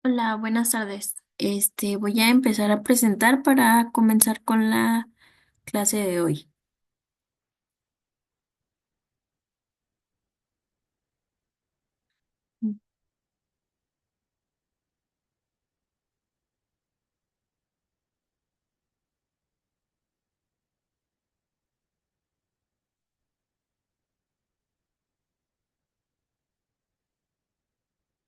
Hola, buenas tardes. Voy a empezar a presentar para comenzar con la clase de hoy.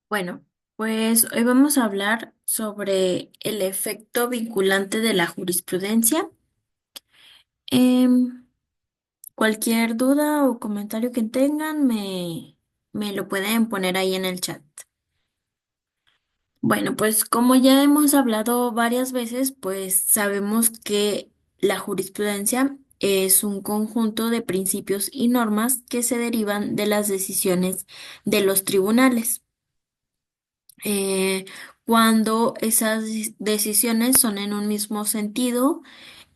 Bueno, pues hoy vamos a hablar sobre el efecto vinculante de la jurisprudencia. Em, Cualquier duda o comentario que tengan, me lo pueden poner ahí en el chat. Bueno, pues como ya hemos hablado varias veces, pues sabemos que la jurisprudencia es un conjunto de principios y normas que se derivan de las decisiones de los tribunales. Eh, Cuando esas decisiones son en un mismo sentido,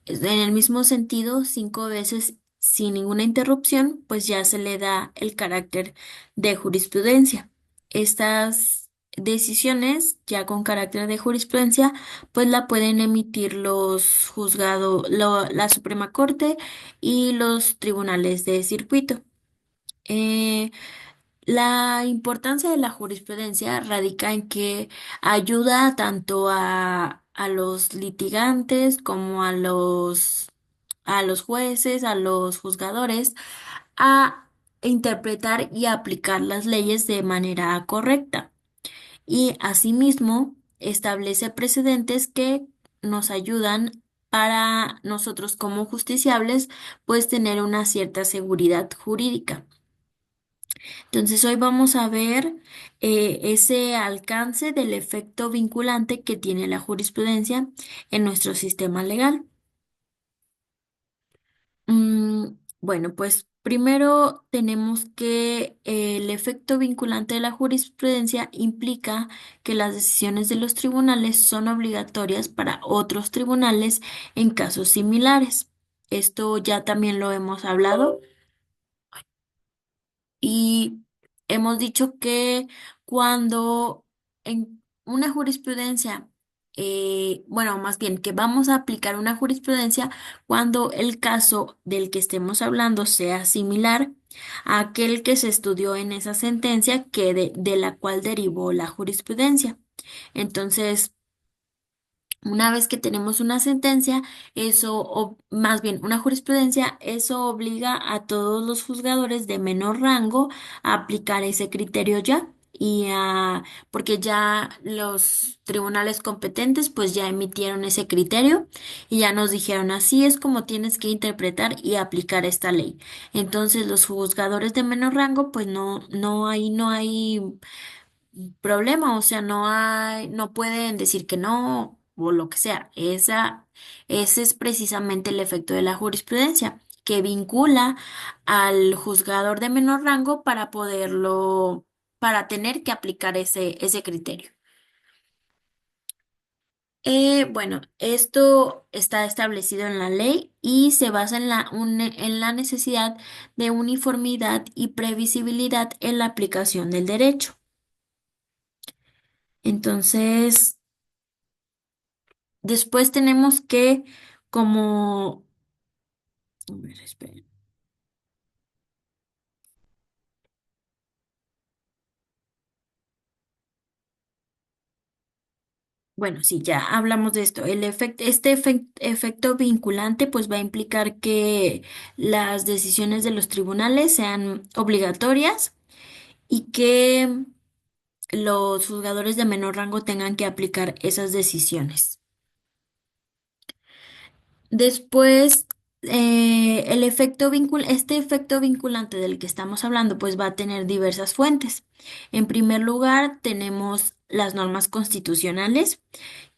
en el mismo sentido, 5 veces sin ninguna interrupción, pues ya se le da el carácter de jurisprudencia. Estas decisiones, ya con carácter de jurisprudencia, pues la pueden emitir los juzgados, la Suprema Corte y los tribunales de circuito. Eh, la importancia de la jurisprudencia radica en que ayuda tanto a los litigantes como a los jueces, a los juzgadores, a interpretar y aplicar las leyes de manera correcta. Y asimismo, establece precedentes que nos ayudan para nosotros como justiciables, pues tener una cierta seguridad jurídica. Entonces hoy vamos a ver ese alcance del efecto vinculante que tiene la jurisprudencia en nuestro sistema legal. Bueno, pues primero tenemos que el efecto vinculante de la jurisprudencia implica que las decisiones de los tribunales son obligatorias para otros tribunales en casos similares. Esto ya también lo hemos hablado. Y hemos dicho que cuando en una jurisprudencia, bueno, más bien que vamos a aplicar una jurisprudencia cuando el caso del que estemos hablando sea similar a aquel que se estudió en esa sentencia de la cual derivó la jurisprudencia. Entonces, una vez que tenemos una sentencia, eso, o más bien una jurisprudencia, eso obliga a todos los juzgadores de menor rango a aplicar ese criterio ya. Porque ya los tribunales competentes pues ya emitieron ese criterio y ya nos dijeron así es como tienes que interpretar y aplicar esta ley. Entonces los juzgadores de menor rango pues no hay problema, o sea, no pueden decir que no o lo que sea. Ese es precisamente el efecto de la jurisprudencia, que vincula al juzgador de menor rango para tener que aplicar ese criterio. Bueno, esto está establecido en la ley y se basa en la necesidad de uniformidad y previsibilidad en la aplicación del derecho. Entonces, después tenemos que, como, a ver, esperen. Bueno, sí, ya hablamos de esto. Efecto vinculante, pues va a implicar que las decisiones de los tribunales sean obligatorias y que los juzgadores de menor rango tengan que aplicar esas decisiones. Después, este efecto vinculante del que estamos hablando, pues va a tener diversas fuentes. En primer lugar, tenemos las normas constitucionales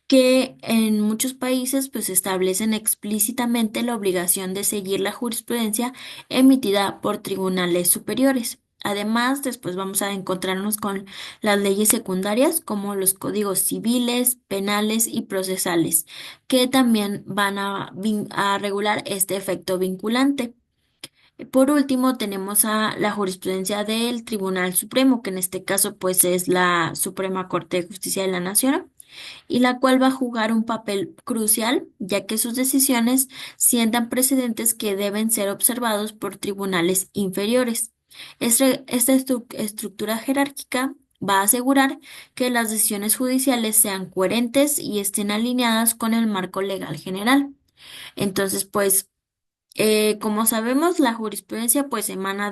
que en muchos países pues establecen explícitamente la obligación de seguir la jurisprudencia emitida por tribunales superiores. Además, después vamos a encontrarnos con las leyes secundarias como los códigos civiles, penales y procesales, que también van a regular este efecto vinculante. Por último, tenemos a la jurisprudencia del Tribunal Supremo, que en este caso pues es la Suprema Corte de Justicia de la Nación, y la cual va a jugar un papel crucial, ya que sus decisiones sientan precedentes que deben ser observados por tribunales inferiores. Esta estructura jerárquica va a asegurar que las decisiones judiciales sean coherentes y estén alineadas con el marco legal general. Entonces, pues, como sabemos, la jurisprudencia pues emana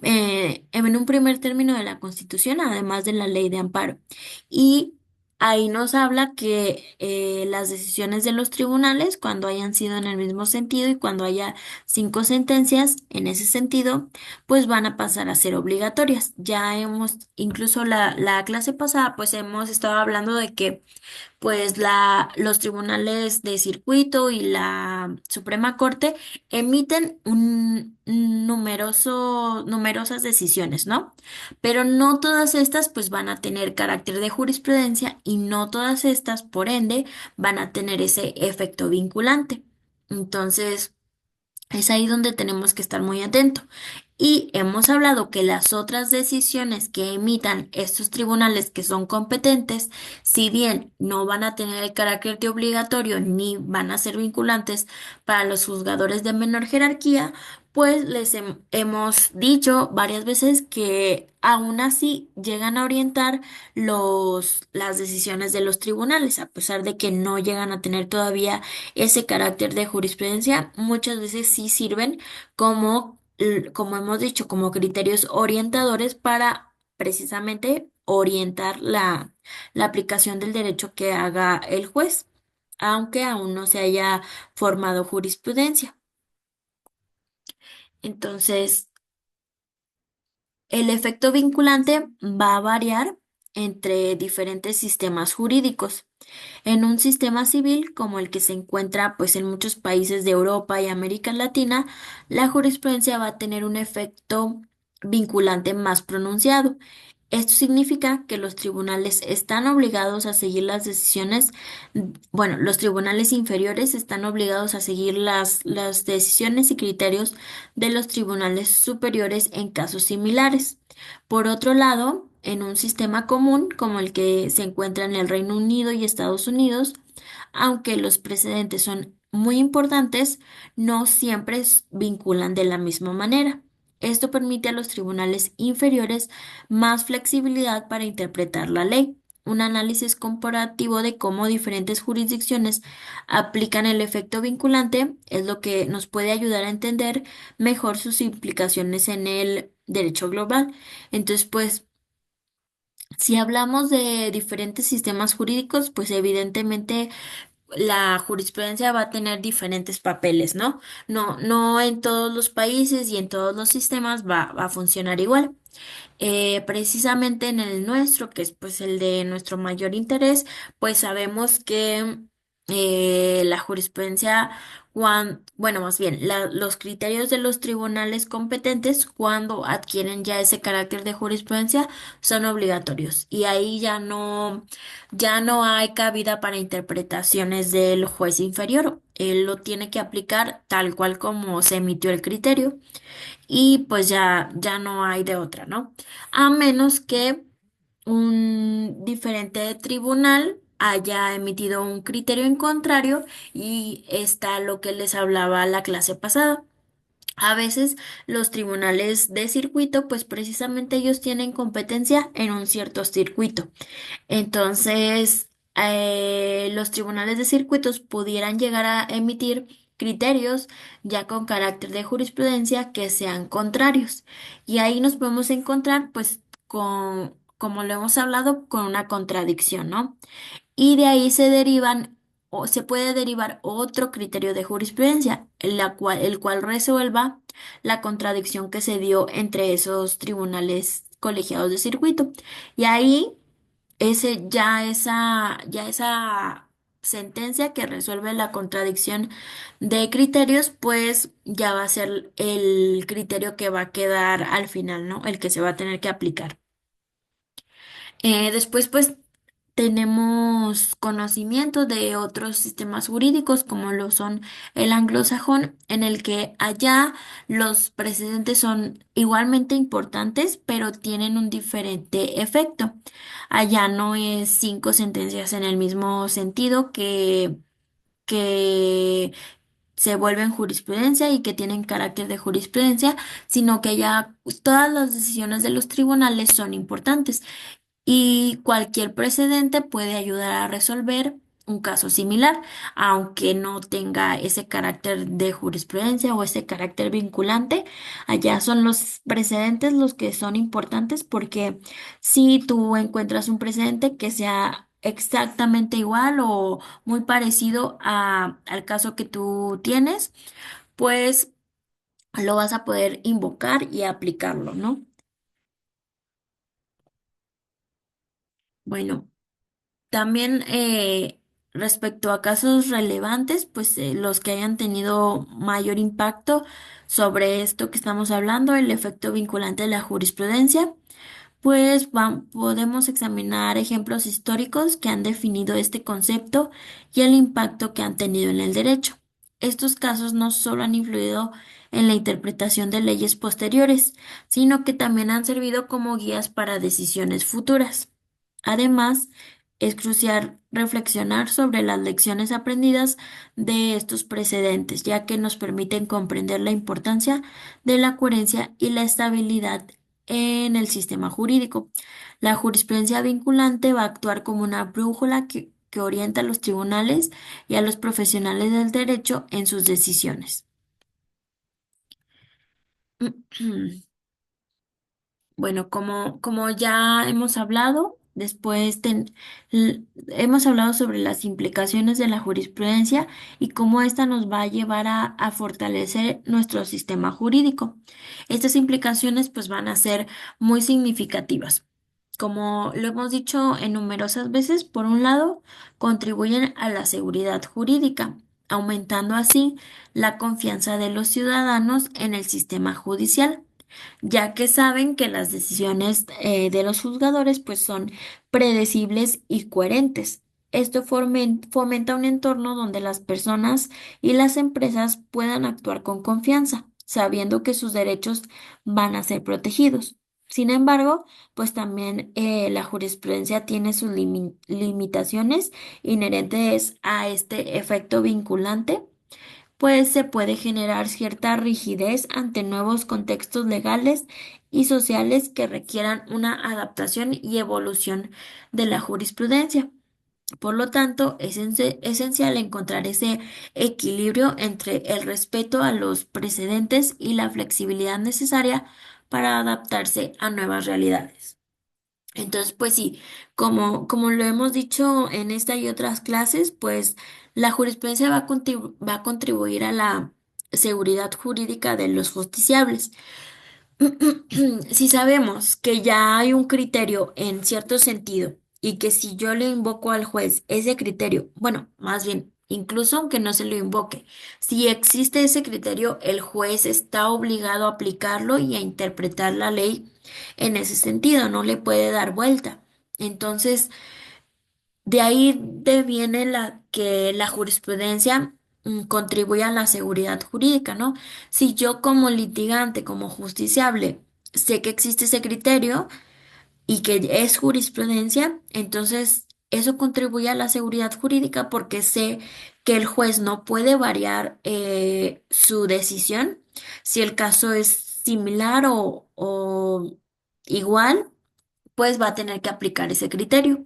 en un primer término de la Constitución, además de la ley de amparo. Y ahí nos habla que las decisiones de los tribunales, cuando hayan sido en el mismo sentido y cuando haya cinco sentencias en ese sentido, pues van a pasar a ser obligatorias. Ya hemos, incluso la clase pasada, pues hemos estado hablando de que pues los tribunales de circuito y la Suprema Corte emiten numerosas decisiones, ¿no? Pero no todas estas pues van a tener carácter de jurisprudencia y no todas estas, por ende, van a tener ese efecto vinculante. Entonces, es ahí donde tenemos que estar muy atentos. Y hemos hablado que las otras decisiones que emitan estos tribunales que son competentes, si bien no van a tener el carácter de obligatorio ni van a ser vinculantes para los juzgadores de menor jerarquía, pues hemos dicho varias veces que aún así llegan a orientar las decisiones de los tribunales, a pesar de que no llegan a tener todavía ese carácter de jurisprudencia, muchas veces sí sirven como hemos dicho, como criterios orientadores para precisamente orientar la aplicación del derecho que haga el juez, aunque aún no se haya formado jurisprudencia. Entonces, el efecto vinculante va a variar entre diferentes sistemas jurídicos. En un sistema civil como el que se encuentra pues en muchos países de Europa y América Latina, la jurisprudencia va a tener un efecto vinculante más pronunciado. Esto significa que los tribunales están obligados a seguir las decisiones, bueno, los tribunales inferiores están obligados a seguir las decisiones y criterios de los tribunales superiores en casos similares. Por otro lado, en un sistema común como el que se encuentra en el Reino Unido y Estados Unidos, aunque los precedentes son muy importantes, no siempre vinculan de la misma manera. Esto permite a los tribunales inferiores más flexibilidad para interpretar la ley. Un análisis comparativo de cómo diferentes jurisdicciones aplican el efecto vinculante es lo que nos puede ayudar a entender mejor sus implicaciones en el derecho global. Entonces, pues, si hablamos de diferentes sistemas jurídicos, pues evidentemente la jurisprudencia va a tener diferentes papeles, ¿no? No en todos los países y en todos los sistemas va a funcionar igual. Precisamente en el nuestro, que es pues el de nuestro mayor interés, pues sabemos que la jurisprudencia, bueno, más bien, los criterios de los tribunales competentes cuando adquieren ya ese carácter de jurisprudencia son obligatorios y ahí ya no hay cabida para interpretaciones del juez inferior. Él lo tiene que aplicar tal cual como se emitió el criterio y pues ya no hay de otra, ¿no? A menos que un diferente tribunal haya emitido un criterio en contrario y está lo que les hablaba la clase pasada. A veces los tribunales de circuito, pues precisamente ellos tienen competencia en un cierto circuito. Entonces, los tribunales de circuitos pudieran llegar a emitir criterios ya con carácter de jurisprudencia que sean contrarios. Y ahí nos podemos encontrar, pues, como lo hemos hablado, con una contradicción, ¿no? Y de ahí se derivan o se puede derivar otro criterio de jurisprudencia, el cual resuelva la contradicción que se dio entre esos tribunales colegiados de circuito. Y ahí ya esa sentencia que resuelve la contradicción de criterios, pues ya va a ser el criterio que va a quedar al final, ¿no? El que se va a tener que aplicar. Después, pues tenemos conocimiento de otros sistemas jurídicos como lo son el anglosajón, en el que allá los precedentes son igualmente importantes, pero tienen un diferente efecto. Allá no es cinco sentencias en el mismo sentido que se vuelven jurisprudencia y que tienen carácter de jurisprudencia, sino que ya todas las decisiones de los tribunales son importantes y cualquier precedente puede ayudar a resolver un caso similar, aunque no tenga ese carácter de jurisprudencia o ese carácter vinculante. Allá son los precedentes los que son importantes porque si tú encuentras un precedente que sea exactamente igual o muy parecido al caso que tú tienes, pues lo vas a poder invocar y aplicarlo, ¿no? Bueno. También respecto a casos relevantes, pues los que hayan tenido mayor impacto sobre esto que estamos hablando, el efecto vinculante de la jurisprudencia, pues podemos examinar ejemplos históricos que han definido este concepto y el impacto que han tenido en el derecho. Estos casos no solo han influido en la interpretación de leyes posteriores, sino que también han servido como guías para decisiones futuras. Además, es crucial reflexionar sobre las lecciones aprendidas de estos precedentes, ya que nos permiten comprender la importancia de la coherencia y la estabilidad en el sistema jurídico. La jurisprudencia vinculante va a actuar como una brújula que orienta a los tribunales y a los profesionales del derecho en sus decisiones. Bueno, como ya hemos hablado, hemos hablado sobre las implicaciones de la jurisprudencia y cómo ésta nos va a llevar a fortalecer nuestro sistema jurídico. Estas implicaciones pues van a ser muy significativas. Como lo hemos dicho en numerosas veces, por un lado, contribuyen a la seguridad jurídica, aumentando así la confianza de los ciudadanos en el sistema judicial, ya que saben que las decisiones de los juzgadores pues son predecibles y coherentes. Esto fomenta un entorno donde las personas y las empresas puedan actuar con confianza, sabiendo que sus derechos van a ser protegidos. Sin embargo, pues también la jurisprudencia tiene sus limitaciones inherentes a este efecto vinculante, pues se puede generar cierta rigidez ante nuevos contextos legales y sociales que requieran una adaptación y evolución de la jurisprudencia. Por lo tanto, es esencial encontrar ese equilibrio entre el respeto a los precedentes y la flexibilidad necesaria para adaptarse a nuevas realidades. Entonces, pues sí, como lo hemos dicho en esta y otras clases, pues la jurisprudencia va a contribuir a la seguridad jurídica de los justiciables. Si sabemos que ya hay un criterio en cierto sentido y que si yo le invoco al juez ese criterio, bueno, más bien, incluso aunque no se lo invoque, si existe ese criterio, el juez está obligado a aplicarlo y a interpretar la ley en ese sentido, no le puede dar vuelta. Entonces, de ahí deviene que la jurisprudencia contribuye a la seguridad jurídica, ¿no? Si yo como litigante, como justiciable, sé que existe ese criterio y que es jurisprudencia, entonces eso contribuye a la seguridad jurídica porque sé que el juez no puede variar su decisión si el caso es similar o igual, pues va a tener que aplicar ese criterio.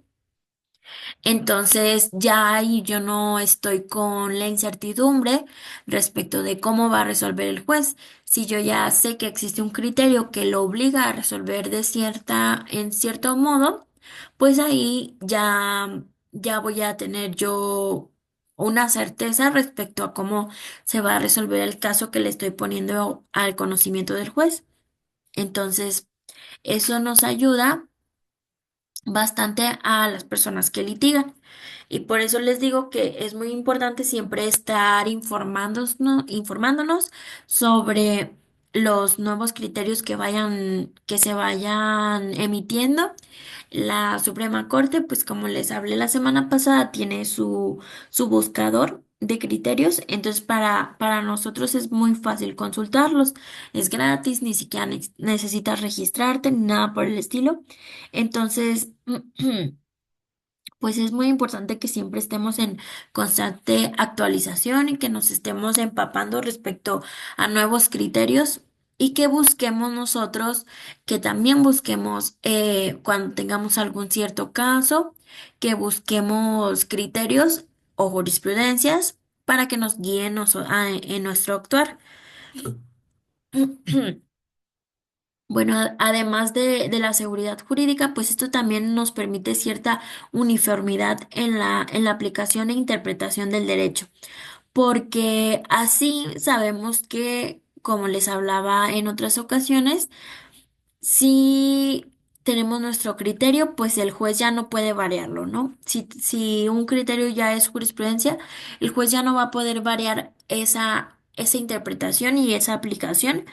Entonces, ya ahí yo no estoy con la incertidumbre respecto de cómo va a resolver el juez. Si yo ya sé que existe un criterio que lo obliga a resolver en cierto modo, pues ahí ya voy a tener yo una certeza respecto a cómo se va a resolver el caso que le estoy poniendo al conocimiento del juez. Entonces, eso nos ayuda bastante a las personas que litigan. Y por eso les digo que es muy importante siempre estar informándonos sobre los nuevos criterios que se vayan emitiendo. La Suprema Corte, pues como les hablé la semana pasada, tiene su buscador de criterios, entonces para nosotros es muy fácil consultarlos, es gratis, ni siquiera necesitas registrarte ni nada por el estilo. Entonces, pues es muy importante que siempre estemos en constante actualización y que nos estemos empapando respecto a nuevos criterios y que busquemos nosotros, que también busquemos cuando tengamos algún cierto caso, que busquemos criterios o jurisprudencias para que nos guíen en nuestro actuar. Bueno, además de la seguridad jurídica, pues esto también nos permite cierta uniformidad en la aplicación e interpretación del derecho, porque así sabemos que, como les hablaba en otras ocasiones, si tenemos nuestro criterio, pues el juez ya no puede variarlo, ¿no? Si un criterio ya es jurisprudencia, el juez ya no va a poder variar esa interpretación y esa aplicación.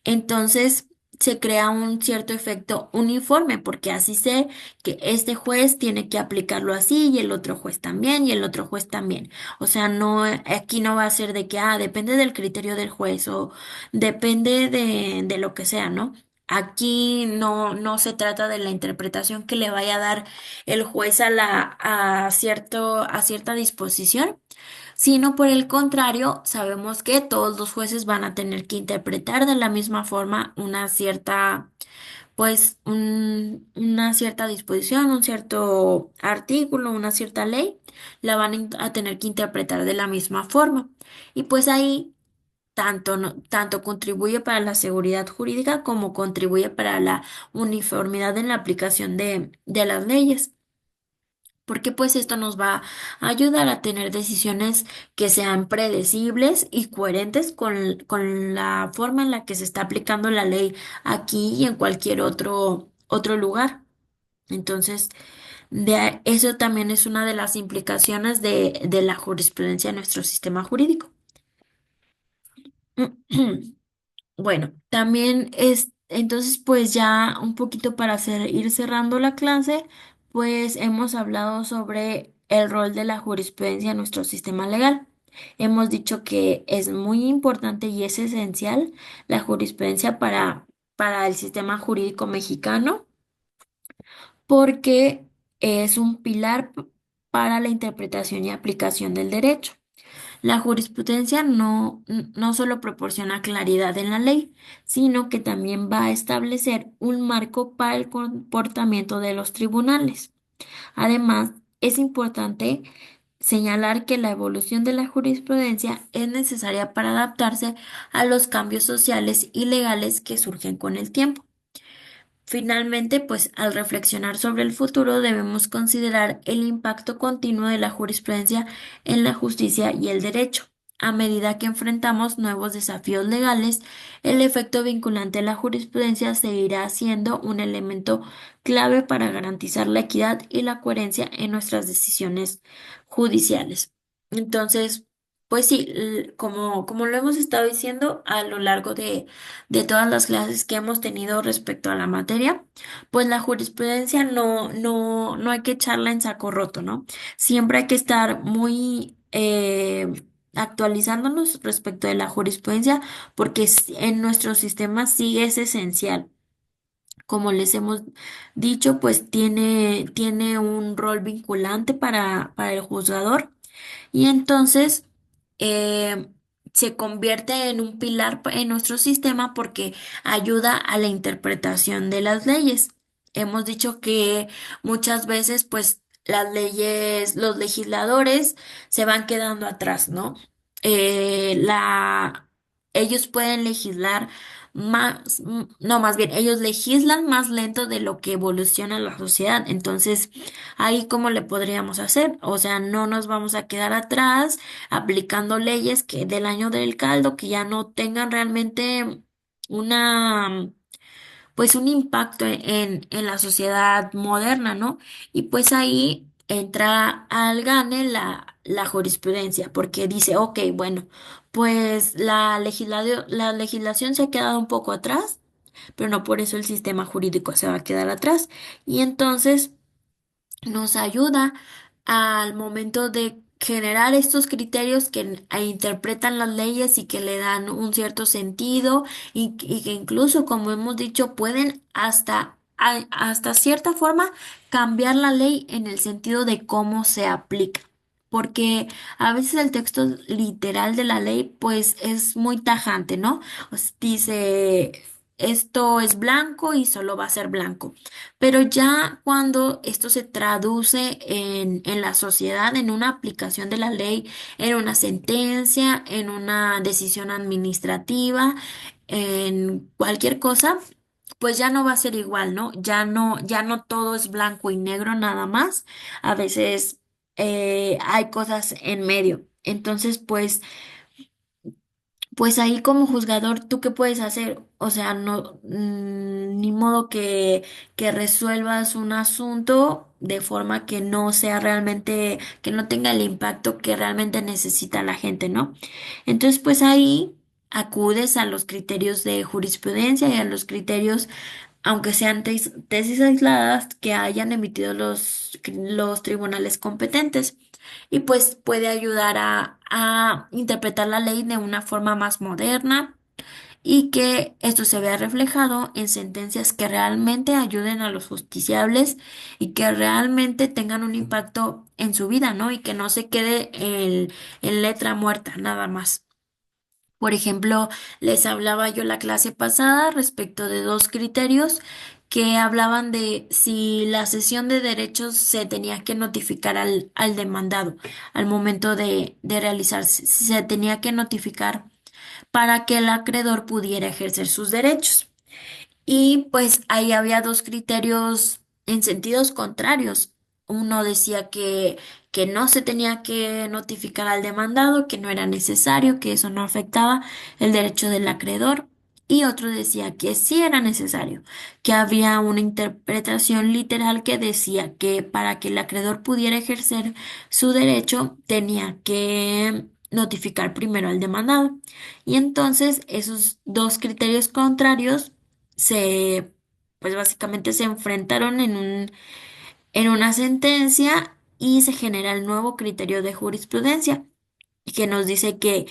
Entonces se crea un cierto efecto uniforme, porque así sé que este juez tiene que aplicarlo así y el otro juez también y el otro juez también. O sea, no, aquí no va a ser de que, depende del criterio del juez o depende de lo que sea, ¿no? Aquí no se trata de la interpretación que le vaya a dar el juez a cierta disposición, sino por el contrario, sabemos que todos los jueces van a tener que interpretar de la misma forma una cierta, pues, una cierta disposición, un cierto artículo, una cierta ley, la van a tener que interpretar de la misma forma. Y pues ahí tanto contribuye para la seguridad jurídica como contribuye para la uniformidad en la aplicación de las leyes, porque pues esto nos va a ayudar a tener decisiones que sean predecibles y coherentes con la forma en la que se está aplicando la ley aquí y en cualquier otro lugar. Entonces, eso también es una de las implicaciones de la jurisprudencia en nuestro sistema jurídico. Bueno, también entonces pues ya un poquito para ir cerrando la clase, pues hemos hablado sobre el rol de la jurisprudencia en nuestro sistema legal. Hemos dicho que es muy importante y es esencial la jurisprudencia para el sistema jurídico mexicano porque es un pilar para la interpretación y aplicación del derecho. La jurisprudencia no solo proporciona claridad en la ley, sino que también va a establecer un marco para el comportamiento de los tribunales. Además, es importante señalar que la evolución de la jurisprudencia es necesaria para adaptarse a los cambios sociales y legales que surgen con el tiempo. Finalmente, pues al reflexionar sobre el futuro debemos considerar el impacto continuo de la jurisprudencia en la justicia y el derecho. A medida que enfrentamos nuevos desafíos legales, el efecto vinculante de la jurisprudencia seguirá siendo un elemento clave para garantizar la equidad y la coherencia en nuestras decisiones judiciales. Entonces, pues sí, como lo hemos estado diciendo a lo largo de todas las clases que hemos tenido respecto a la materia, pues la jurisprudencia no hay que echarla en saco roto, ¿no? Siempre hay que estar muy actualizándonos respecto de la jurisprudencia porque en nuestro sistema sí es esencial. Como les hemos dicho, pues tiene un rol vinculante para el juzgador y entonces eh, se convierte en un pilar en nuestro sistema porque ayuda a la interpretación de las leyes. Hemos dicho que muchas veces, pues, las leyes, los legisladores se van quedando atrás, ¿no? Ellos pueden legislar no, más bien, ellos legislan más lento de lo que evoluciona la sociedad. Entonces, ahí, ¿cómo le podríamos hacer? O sea, no nos vamos a quedar atrás aplicando leyes que del año del caldo, que ya no tengan realmente una, pues un impacto en la sociedad moderna, ¿no? Y pues ahí entra al gane la jurisprudencia, porque dice, ok, bueno, pues la legislación se ha quedado un poco atrás, pero no por eso el sistema jurídico se va a quedar atrás. Y entonces nos ayuda al momento de generar estos criterios que interpretan las leyes y que le dan un cierto sentido y que incluso, como hemos dicho, pueden hasta cierta forma cambiar la ley en el sentido de cómo se aplica. Porque a veces el texto literal de la ley pues es muy tajante, ¿no? Dice, esto es blanco y solo va a ser blanco. Pero ya cuando esto se traduce en la sociedad, en una aplicación de la ley, en una sentencia, en una decisión administrativa, en cualquier cosa, pues ya no va a ser igual, ¿no? Ya no todo es blanco y negro nada más. A veces hay cosas en medio. Entonces, pues ahí como juzgador, ¿tú qué puedes hacer? O sea, no, ni modo que resuelvas un asunto de forma que no sea realmente, que no tenga el impacto que realmente necesita la gente, ¿no? Entonces, pues ahí acudes a los criterios de jurisprudencia y a los criterios, aunque sean tesis aisladas, que hayan emitido los tribunales competentes y pues puede ayudar a interpretar la ley de una forma más moderna y que esto se vea reflejado en sentencias que realmente ayuden a los justiciables y que realmente tengan un impacto en su vida, ¿no? Y que no se quede en letra muerta, nada más. Por ejemplo, les hablaba yo la clase pasada respecto de dos criterios que hablaban de si la cesión de derechos se tenía que notificar al demandado al momento de realizarse, si se tenía que notificar para que el acreedor pudiera ejercer sus derechos. Y pues ahí había dos criterios en sentidos contrarios. Uno decía que no se tenía que notificar al demandado, que no era necesario, que eso no afectaba el derecho del acreedor. Y otro decía que sí era necesario, que había una interpretación literal que decía que para que el acreedor pudiera ejercer su derecho tenía que notificar primero al demandado. Y entonces esos dos criterios contrarios se, pues básicamente se enfrentaron en una sentencia y se genera el nuevo criterio de jurisprudencia que nos dice que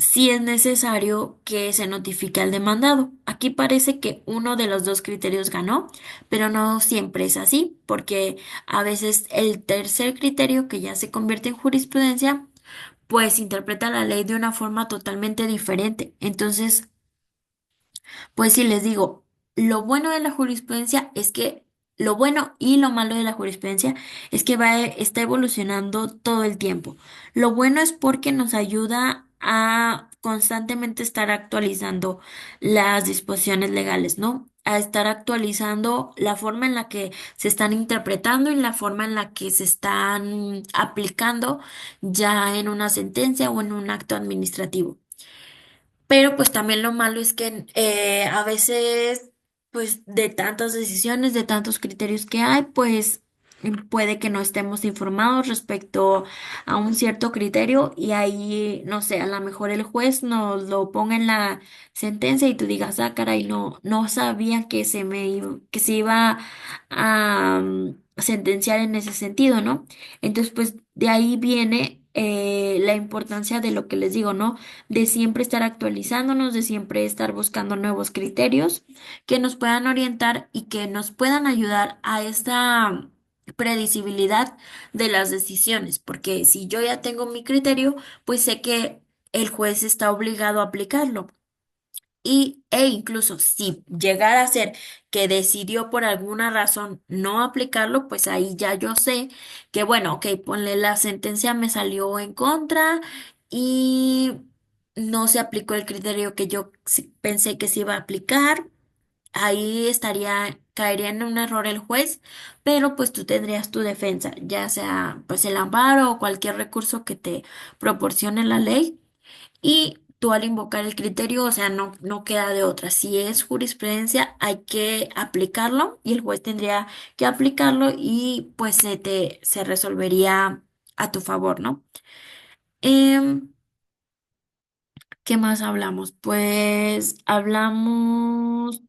sí es necesario que se notifique al demandado. Aquí parece que uno de los dos criterios ganó, pero no siempre es así, porque a veces el tercer criterio, que ya se convierte en jurisprudencia, pues interpreta la ley de una forma totalmente diferente. Entonces, pues sí, les digo, lo bueno de la jurisprudencia es que, lo bueno y lo malo de la jurisprudencia es que está evolucionando todo el tiempo. Lo bueno es porque nos ayuda a constantemente estar actualizando las disposiciones legales, ¿no? A estar actualizando la forma en la que se están interpretando y la forma en la que se están aplicando ya en una sentencia o en un acto administrativo. Pero pues también lo malo es que a veces, pues de tantas decisiones, de tantos criterios que hay, pues puede que no estemos informados respecto a un cierto criterio y ahí, no sé, a lo mejor el juez nos lo ponga en la sentencia y tú digas, ah, caray, no sabía que que se iba a sentenciar en ese sentido, ¿no? Entonces, pues de ahí viene la importancia de lo que les digo, ¿no? De siempre estar actualizándonos, de siempre estar buscando nuevos criterios que nos puedan orientar y que nos puedan ayudar a esta predecibilidad de las decisiones, porque si yo ya tengo mi criterio, pues sé que el juez está obligado a aplicarlo. E incluso si llegara a ser que decidió por alguna razón no aplicarlo, pues ahí ya yo sé que, bueno, ok, ponle la sentencia me salió en contra y no se aplicó el criterio que yo pensé que se iba a aplicar. Ahí caería en un error el juez, pero pues tú tendrías tu defensa, ya sea pues el amparo o cualquier recurso que te proporcione la ley. Y tú al invocar el criterio, o sea, no queda de otra. Si es jurisprudencia, hay que aplicarlo y el juez tendría que aplicarlo y pues se resolvería a tu favor, ¿no? Em, ¿Qué más hablamos? Pues hablamos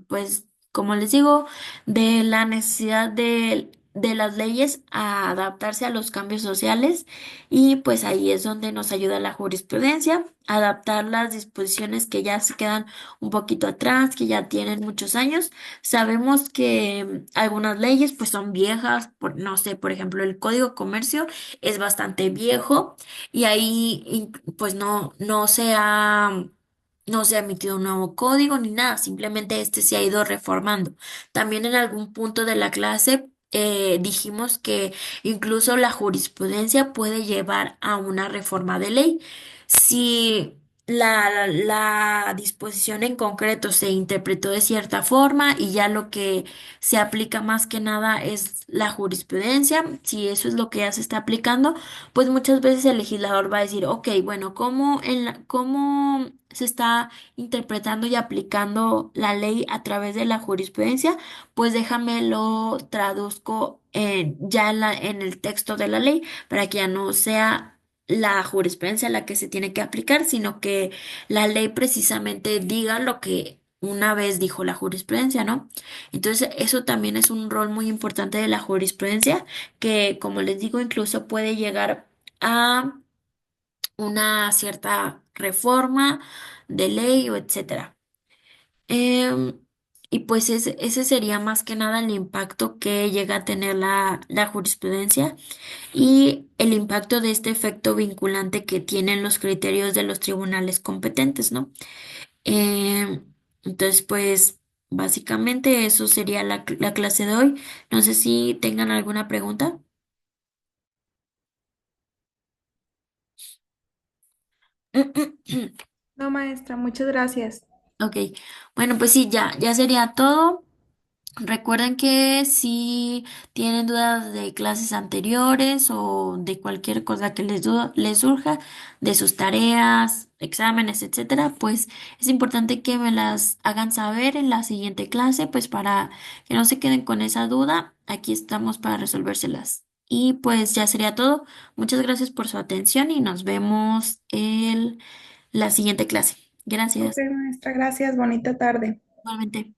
pues, como les digo, de la necesidad de las leyes a adaptarse a los cambios sociales y pues ahí es donde nos ayuda la jurisprudencia, adaptar las disposiciones que ya se quedan un poquito atrás, que ya tienen muchos años. Sabemos que algunas leyes pues son viejas, no sé, por ejemplo, el Código de Comercio es bastante viejo y ahí pues no se ha emitido un nuevo código ni nada, simplemente este se ha ido reformando. También en algún punto de la clase dijimos que incluso la jurisprudencia puede llevar a una reforma de ley. Si la disposición en concreto se interpretó de cierta forma y ya lo que se aplica más que nada es la jurisprudencia, si eso es lo que ya se está aplicando, pues muchas veces el legislador va a decir, ok, bueno, ¿cómo se está interpretando y aplicando la ley a través de la jurisprudencia? Pues déjame lo traduzco ya en el texto de la ley para que ya no sea la jurisprudencia la que se tiene que aplicar, sino que la ley precisamente diga lo que una vez dijo la jurisprudencia, ¿no? Entonces, eso también es un rol muy importante de la jurisprudencia, que, como les digo, incluso puede llegar a una cierta reforma de ley o etcétera. Em, y pues ese sería más que nada el impacto que llega a tener la jurisprudencia y el impacto de este efecto vinculante que tienen los criterios de los tribunales competentes, ¿no? Em, entonces, pues básicamente eso sería la clase de hoy. No sé si tengan alguna pregunta. No, maestra, muchas gracias. Ok, bueno, pues sí, ya sería todo. Recuerden que si tienen dudas de clases anteriores o de cualquier cosa que les surja, de sus tareas, exámenes, etcétera, pues es importante que me las hagan saber en la siguiente clase, pues para que no se queden con esa duda. Aquí estamos para resolvérselas. Y pues ya sería todo. Muchas gracias por su atención y nos vemos en la siguiente clase. Ok, Gracias. maestra, gracias. Bonita tarde. Igualmente.